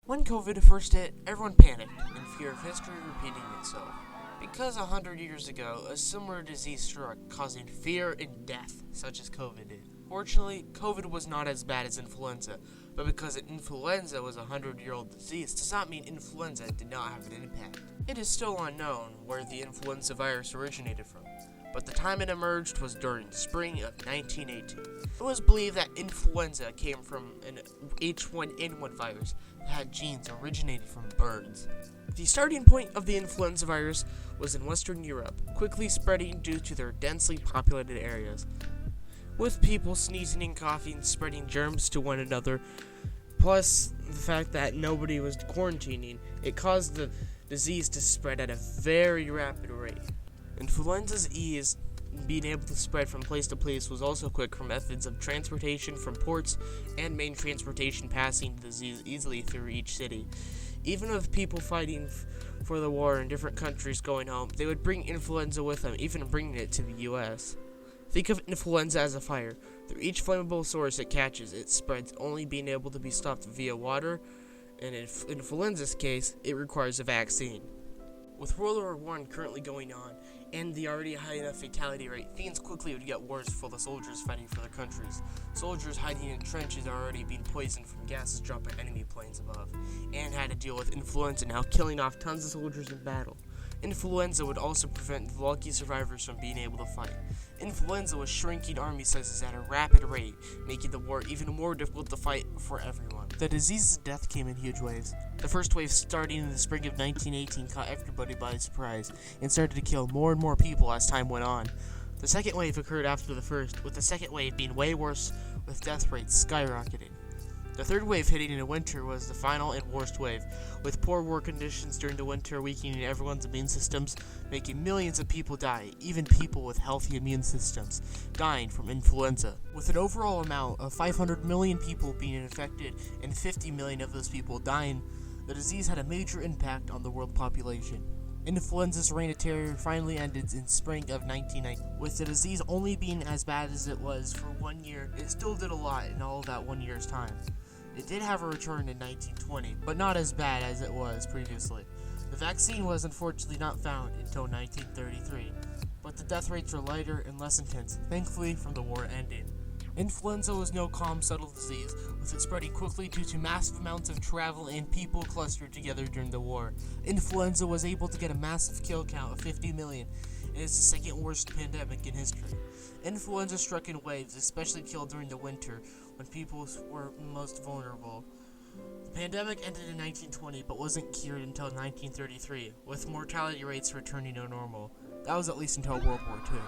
When COVID first hit, everyone panicked in fear of history repeating itself. Because 100 years ago, a similar disease struck, causing fear and death, such as COVID did. Fortunately, COVID was not as bad as influenza, but because influenza was a 100-year-old disease does not mean influenza did not have an impact. It is still unknown where the influenza virus originated from, but the time it emerged was during the spring of 1918. It was believed that influenza came from an H1N1 virus that had genes originated from birds. The starting point of the influenza virus was in Western Europe, quickly spreading due to their densely populated areas, with people sneezing and coughing, spreading germs to one another, plus the fact that nobody was quarantining. It caused the disease to spread at a very rapid rate. Influenza's ease in being able to spread from place to place was also quick from methods of transportation from ports and main transportation passing the disease easily through each city. Even with people fighting for the war in different countries going home, they would bring influenza with them, even bringing it to the U.S. Think of influenza as a fire. Through each flammable source it catches, it spreads, only being able to be stopped via water, and in influenza's case, it requires a vaccine. With World War I currently going on, and the already high enough fatality rate, things quickly would get worse for the soldiers fighting for their countries. Soldiers hiding in trenches are already being poisoned from gases dropped by enemy planes above, and had to deal with influenza now, killing off tons of soldiers in battle. Influenza would also prevent the lucky survivors from being able to fight. Influenza was shrinking army sizes at a rapid rate, making the war even more difficult to fight for everyone. The disease's death came in huge waves. The first wave, starting in the spring of 1918, caught everybody by surprise and started to kill more and more people as time went on. The second wave occurred after the first, with the second wave being way worse, with death rates skyrocketing. The third wave hitting in the winter was the final and worst wave, with poor war conditions during the winter weakening everyone's immune systems, making millions of people die, even people with healthy immune systems, dying from influenza. With an overall amount of 500 million people being infected and 50 million of those people dying, the disease had a major impact on the world population. Influenza's reign of terror finally ended in spring of 1990. With the disease only being as bad as it was for 1 year, it still did a lot in all of that 1 year's time. It did have a return in 1920, but not as bad as it was previously. The vaccine was unfortunately not found until 1933, but the death rates were lighter and less intense, thankfully, from the war ending. Influenza was no calm, subtle disease, with it spreading quickly due to massive amounts of travel and people clustered together during the war. Influenza was able to get a massive kill count of 50 million, and is the second worst pandemic in history. Influenza struck in waves, especially killed during the winter, when people were most vulnerable. The pandemic ended in 1920, but wasn't cured until 1933, with mortality rates returning to normal. That was at least until World War II.